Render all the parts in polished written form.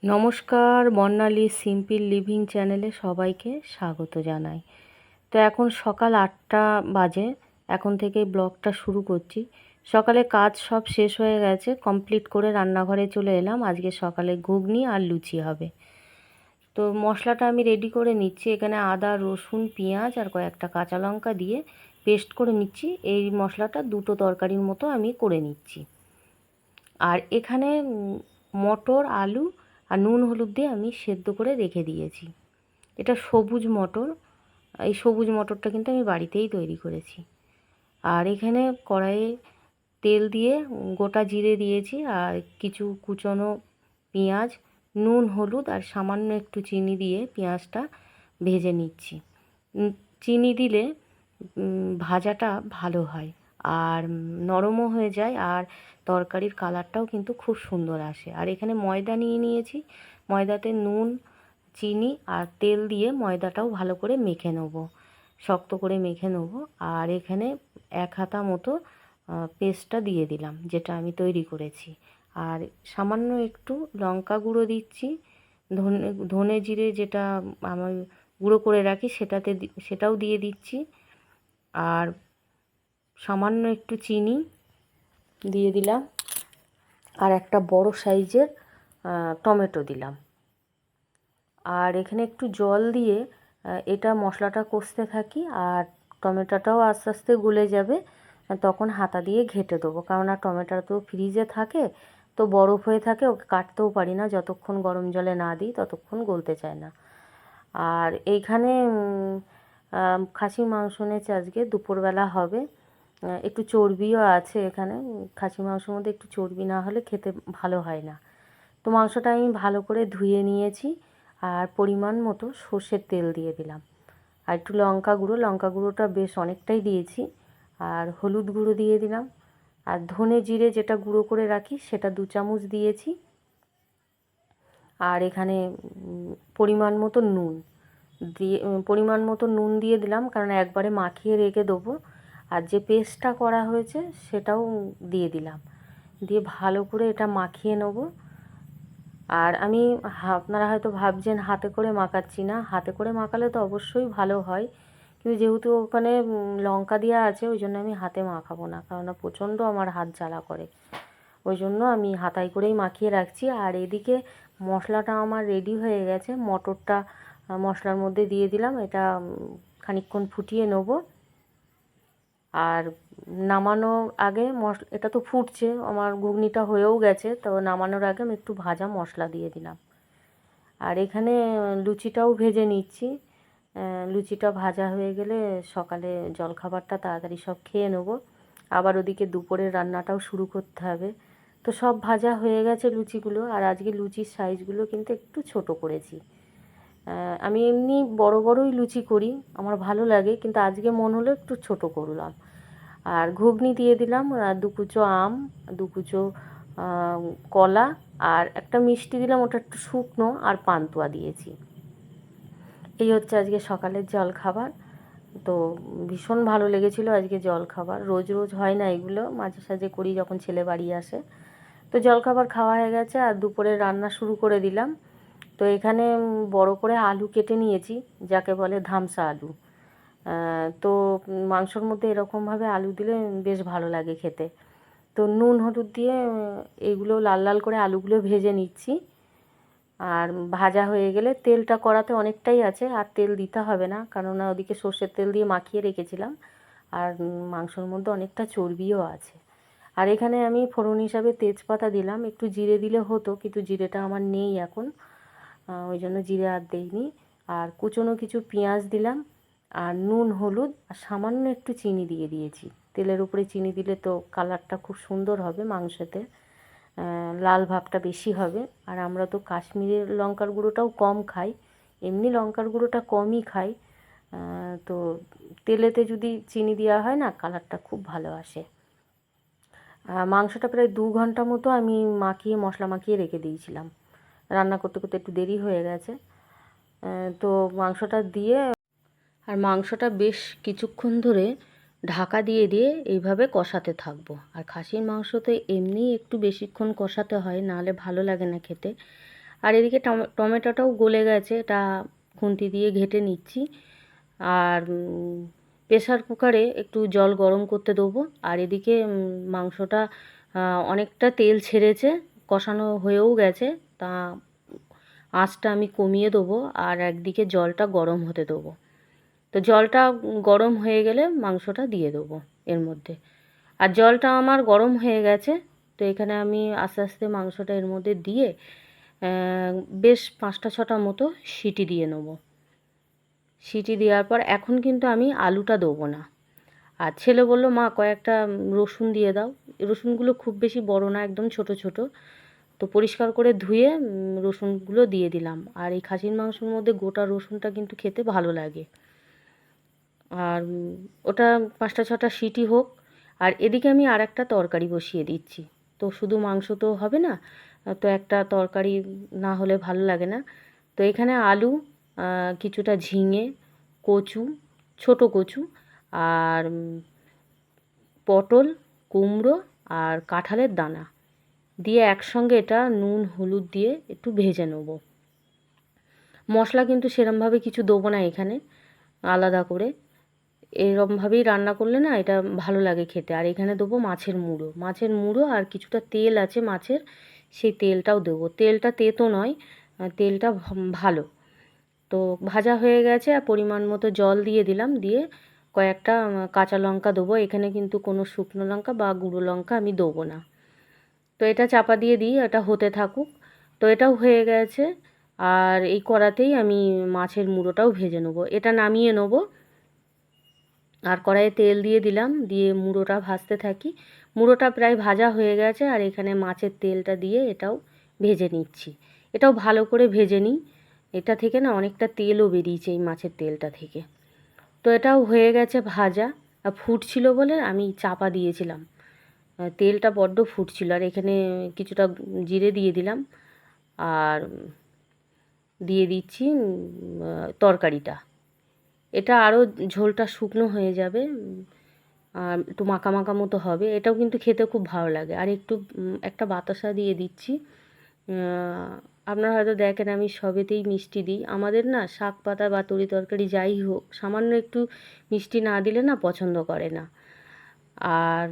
নমস্কার, বর্ণালী simple living চ্যানেলে সবাইকে স্বাগত জানাই। তো এখন সকাল 8টা বাজে। এখন থেকে ব্লগটা শুরু করছি। সকালে কাজ সব শেষ হয়ে গেছে, কমপ্লিট করে রান্নাঘরে চলে এলাম। আজকে সকালে ঘুগনি আর লুচি হবে। তো মশলাটা আমি রেডি করে নিচ্ছি। এখানে আদা, রসুন, পেঁয়াজ আর কয়েকটা কাঁচা লঙ্কা দিয়ে পেস্ট করে নিচ্ছি। এই মশলাটা দুটো তরকারির মতো আমি করে নিচ্ছি। আর এখানে মটর, আলু আর নুন হলুদ দিয়ে আমি সেদ্ধ করে রেখে দিয়েছি। এটা সবুজ মটর। এই সবুজ মটরটা কিন্তু আমি বাড়িতেই তৈরি করেছি। আর এখানে কড়াইয়ে তেল দিয়ে গোটা জিরে দিয়েছি আর কিছু কুচনো পেঁয়াজ, নুন, হলুদ আর সামান্য একটু চিনি দিয়ে পেঁয়াজটা ভেজে নিচ্ছি। চিনি দিলে ভাজাটা ভালো হয় আর নরমও হয়ে যায়, আর তরকারির কালারটাও কিন্তু খুব সুন্দর আসে। আর এখানে ময়দা নিয়ে নিয়েছি। ময়দাতে নুন, চিনি আর তেল দিয়ে ময়দাটাও ভালো করে মেখে নেব, শক্ত করে মেখে নেব। আর এখানে 1 হাতা মতো পেস্টটা দিয়ে দিলাম, যেটা আমি তৈরি করেছি। আর সামান্য একটু লঙ্কা গুঁড়ো দিচ্ছি। ধনে ধনে জিরে যেটা আমার গুঁড়ো করে রাখি সেটাও দিয়ে দিচ্ছি। আর সামান্য একটু চিনি দিয়ে দিলাম। আর একটা বড় সাইজের টমেটো দিলাম। আর এখানে একটু জল দিয়ে এটা মশলাটা কষতে থাকি। আর টমেটোটাও আস্তে আস্তে গলে যাবে, তখন হাতা দিয়ে ঘেঁটে দেবো। কেননা টমেটো তো ফ্রিজে থাকে, তো বরফ হয়ে থাকে, ওকে কাটতেও পারি না। যতক্ষণ গরম জলে না দিই ততক্ষণ গলতে চায় না। আর এইখানে খাসির মাংস এনেছে আজকে, দুপুরবেলা হবে। একটু চর্বিও আছে এখানে। খাসির মাংসের মধ্যে একটু চর্বি না হলে খেতে ভালো হয় না। তো মাংসটা আমি ভালো করে ধুয়ে নিয়েছি। আর পরিমাণ মতো সর্ষের তেল দিয়ে দিলাম। আর একটু লঙ্কা গুঁড়োটা বেশ অনেকটাই দিয়েছি। আর হলুদ গুঁড়ো দিয়ে দিলাম। আর ধনে জিরে যেটা গুঁড়ো করে রাখি সেটা 2 চামচ দিয়েছি। আর এখানে পরিমাণ মতো নুন দিয়ে দিলাম, কারণ একবারে মাখিয়ে রেখে দেবো। আর যে পেস্টটা করা হয়েছে সেটাও দিয়ে দিলাম, দিয়ে ভালো করে এটা মাখিয়ে নেব। আর আমি আপনারা হয়তো ভাবছেন হাতে করে মাখাচ্ছি না। হাতে করে মাখালে তো অবশ্যই ভালো হয়, কিন্তু যেহেতু ওখানে লঙ্কা দেওয়া আছে ওই জন্য আমি হাতে মাখাবো না, কেননা প্রচণ্ড আমার হাত জ্বালা করে। ওই জন্য আমি হাতায় করেই মাখিয়ে রাখছি। আর এদিকে মশলাটা আমার রেডি হয়ে গেছে। মটরটা মশলার মধ্যে দিয়ে দিলাম। এটা খানিকক্ষণ ফুটিয়ে নেব। আর নামানোর আগে এটা তো ফুটছে, আমার ঘুগনিটা হয়েও গেছে, তো নামানোর আগে আমি একটু ভাজা মশলা দিয়ে দিলাম। আর এখানে লুচিটাও ভেজে নিচ্ছি। লুচিটা ভাজা হয়ে গেলে সকালে জলখাবারটা তাড়াতাড়ি সব খেয়ে নেব। আবার ওদিকে দুপুরের রান্নাটাও শুরু করতে হবে। তো সব ভাজা হয়ে গেছে লুচিগুলো। আর আজকে লুচির সাইজগুলো কিন্তু একটু ছোট করেছি। আমি এমনি বড় বড়ই লুচি করি, আমার ভালো লাগে, কিন্তু আজকে মন হলো একটু ছোট করলাম। আর ঘুগনি দিয়ে দিলাম, 2 কুচো আম, 2 কুচো কলা, আর একটা মিষ্টি দিলাম, ওটা একটু শুকনো, আর পান্তুয়া দিয়েছি। এই হচ্ছে আজকে সকালের জলখাবার। তো ভীষণ ভালো লেগেছিলো আজকে জলখাবার। রোজ রোজ হয় না এগুলো, মাঝে সাঝে করি যখন ছেলে বাড়ি আসে। তো জলখাবার খাওয়া হয়ে গেছে আর দুপুরে রান্না শুরু করে দিলাম। তো এখানে বড় করে আলু কেটে নিয়েছি, যাকে বলে ধামসা আলু। তো মাংসর মধ্যে এরকমভাবে আলু দিলে বেশ ভালো লাগে খেতে। তো নুন হলুদ দিয়ে এইগুলো লাল লাল করে আলুগুলো ভেজে নিচ্ছি। আর ভাজা হয়ে গেলে তেলটা কড়াতে অনেকটাই আছে, আর তেল দিতে হবে না, কেননা ওদিকে সর্ষের তেল দিয়ে মাখিয়ে রেখেছিলাম। আর মাংসর মধ্যে অনেকটা চর্বিও আছে। আর এখানে আমি ফোড়ন হিসাবে তেজপাতা দিলাম। একটু জিরে দিলে হতো, কিন্তু জিরেটা আমার নেই এখন, ওই জন্য জিরে আর দেইনি। আর কুচনো কিছু পেঁয়াজ দিলাম। আর নুন, হলুদ আর সামান্য একটু চিনি দিয়ে দিয়েছি। তেলের উপরে চিনি দিলে তো কালারটা খুব সুন্দর হবে মাংসতে, লাল ভাবটা বেশি হবে। আর আমরা তো কাশ্মীরের লঙ্কার গুঁড়োটাও কম খাই, এমনি লঙ্কার গুঁড়োটা কমই খাই। তো তেলেতে যদি চিনি দেওয়া হয় না, কালারটা খুব ভালো আসে। মাংসটা প্রায় 2 ঘন্টা মতো আমি মশলা মাখিয়ে রেখে দিয়েছিলাম। রান্না করতে করতে একটু দেরি হয়ে গেছে। তো মাংসটা দিয়ে, আর মাংসটা বেশ কিছুক্ষণ ধরে ঢাকা দিয়ে দিয়ে এইভাবে কষাতে থাকবো। আর খাসির মাংস তো এমনিই একটু বেশিক্ষণ কষাতে হয়, নাহলে ভালো লাগে না খেতে। আর এদিকে টমেটোটাও গলে গেছে, এটা খুন্তি দিয়ে ঘেটে নিচ্ছি। আর প্রেসার কুকারে একটু জল গরম করতে দেবো। আর এদিকে মাংসটা অনেকটা তেল ছেড়েছে, কষানো হয়েও গেছে, তা আঁচটা আমি কমিয়ে দেবো আর একদিকে জলটা গরম হতে দেবো। তো জলটা গরম হয়ে গেলে মাংসটা দিয়ে দেবো এর মধ্যে। আর জলটা আমার গরম হয়ে গেছে, তো এখানে আমি আস্তে আস্তে মাংসটা এর মধ্যে দিয়ে বেশ 5-6টা মতো সিটি দিয়ে নেব। সিটি দেওয়ার পর এখন কিন্তু আমি আলুটা দেবো না। আর ছেলে বলল, মা কয়েকটা রসুন দিয়ে দাও। রসুনগুলো খুব বেশি বড় না, একদম ছোট ছোট। তো পরিষ্কার করে ধুয়ে রসুনগুলো দিয়ে দিলাম। আর এই খাসির মাংসের মধ্যে গোটা রসুনটা কিন্তু খেতে ভালো লাগে। আর ওটা 5-6টা সিটি হোক। আর এদিকে আমি আর একটা তরকারি বসিয়ে দিচ্ছি। তো শুধু মাংস তো হবে না, তো একটা তরকারি না হলে ভালো লাগে না। তো এখানে আলু, কিছুটা ঝিঙে, কচু, ছোট কচু, আর পটল, কুমড়ো আর কাঁঠালের দানা দিয়ে একসঙ্গে এটা নুন হলুদ দিয়ে একটু ভেজে নেব। মশলা কিন্তু সেরমভাবে কিছু দেবো না এখানে আলাদা করে, এরমভাবেই রান্না করলে না এটা ভালো লাগে খেতে। আর এখানে দেবো মাছের মুড়ো আর কিছুটা তেল আছে মাছের, সেই তেলটাও দেবো। তেলটা তেতো নয়, তেলটা ভালো। তো ভাজা হয়ে গেছে আর পরিমাণ মতো জল দিয়ে দিলাম, দিয়ে কয়েকটা কাঁচা লঙ্কা দেবো। এখানে কিন্তু কোনো শুকনো লঙ্কা বা গুঁড়ো লঙ্কা আমি দেবো না। তো এটা চাপা দিয়ে দিই, এটা হতে থাকুক। তো এটাও হয়ে গেছে। আর এই কড়াতেই আমি মাছের মুড়োটাও ভেজে নেবো, এটা নামিয়ে নেবো। আর কড়াইয়ে তেল দিয়ে দিলাম, দিয়ে মুড়োটা ভাজতে থাকি। মুড়োটা প্রায় ভাজা হয়ে গেছে আর এখানে মাছের তেলটা দিয়ে এটাও ভেজে নিচ্ছি। এটাও ভালো করে ভেজে নিই, এটা থেকে না অনেকটা তেলও বেরিয়েছে এই মাছের তেলটা থেকে। তো এটাও হয়ে গেছে ভাজা। আর ফুটছিল বলে আমি চাপা দিয়েছিলাম, তেলটা বড্ড ফুটছিল। আর এখানে কিছুটা জিরে দিয়ে দিলাম আর দিয়ে দিচ্ছি তরকারিটা। এটা আরও ঝোলটা শুকনো হয়ে যাবে, আর একটু মাখা মাখা মতো হবে। এটাও কিন্তু খেতে খুব ভালো লাগে। আর একটু একটা বাতাসা দিয়ে দিচ্ছি। আপনারা হয়তো দেখেন আমি সবেতেই মিষ্টি দিই। আমাদের না শাক পাতা বা তরি তরকারি যাই হোক, সামান্য একটু মিষ্টি না দিলে না পছন্দ করে না। আর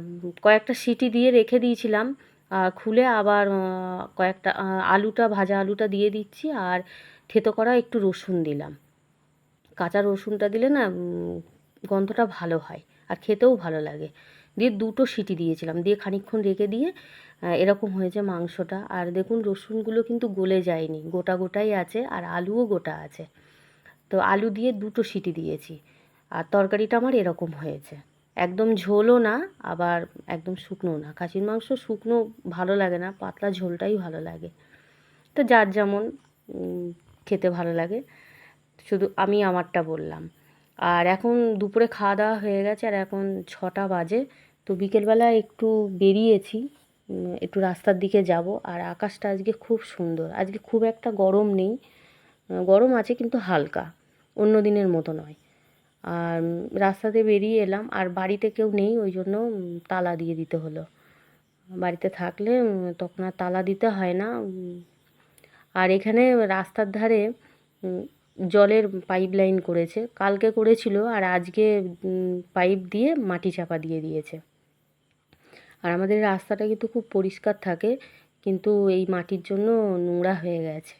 কয়েকটা সিটি দিয়ে রেখে দিয়েছিলাম, আর খুলে আবার কয়েকটা ভাজা আলুটা দিয়ে দিচ্ছি। আর থেতো করা একটু রসুন দিলাম। কাঁচা রসুনটা দিলে না গন্ধটা ভালো হয় আর খেতেও ভালো লাগে। দিয়ে 2টো সিটি দিয়েছিলাম, দিয়ে খানিকক্ষণ রেখে দিয়ে এরকম হয়েছে মাংসটা। আর দেখুন রসুনগুলো কিন্তু গলে যায়নি, গোটা গোটাই আছে আর আলুও গোটা আছে। তো আলু দিয়ে 2টো সিটি দিয়েছি। আর তরকারিটা আমার এরকম হয়েছে, একদম ঝোলও না আবার একদম শুকনো না। খাসির মাংস শুকনো ভালো লাগে না, পাতলা ঝোলটাই ভালো লাগে। তো যার যেমন খেতে ভালো লাগে, শুধু আমি আমারটা বললাম। আর এখন দুপুরে খাওয়া দাওয়া হয়ে গেছে আর এখন 6টা বাজে। তো বিকেলবেলা একটু বেরিয়েছি, একটু রাস্তার দিকে যাব। আর আকাশটা আজকে খুব সুন্দর, আজকে খুব একটা গরম নেই, গরম আছে কিন্তু হালকা, অন্য দিনের মতো নয়। আর রাস্তাতে বেরিয়ে এলাম, আর বাড়িতে কেউ নেই, ওই জন্য তালা দিয়ে দিতে হলো। বাড়িতে থাকলে তখন আর তালা দিতে হয় না। আর এখানে রাস্তার ধারে জলের পাইপ লাইন করেছে, কালকে করেছিল আর আজকে পাইপ দিয়ে মাটি চাপা দিয়ে দিয়েছে। আর আমাদের রাস্তাটা কিন্তু খুব পরিষ্কার থাকে, কিন্তু এই মাটির জন্য নোংরা হয়ে গেছে।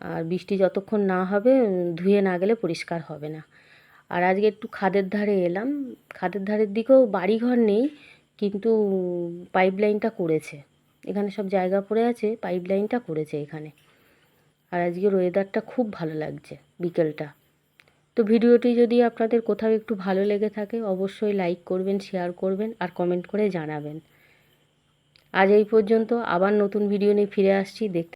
আর বৃষ্টি যতক্ষণ না হবে ধুয়ে না গেলে পরিষ্কার হবে না। আর আজকে একটু খাদের ধারে এলাম, খাদের ধারের দিকেও বাড়িঘর নেই, কিন্তু পাইপ লাইনটা করেছে। এখানে সব জায়গা পড়ে আছে, পাইপ লাইনটা করেছে এখানে। আর আজকের ওয়েদারটা খুব ভালো লাগছে বিকেলটা। তো ভিডিওটি যদি আপনাদের কোথাও একটু ভালো লেগে থাকে অবশ্যই লাইক করবেন, শেয়ার করবেন আর কমেন্ট করে জানাবেন। আজ এই পর্যন্ত, আবার নতুন ভিডিও নিয়ে ফিরে আসছি। দেখতে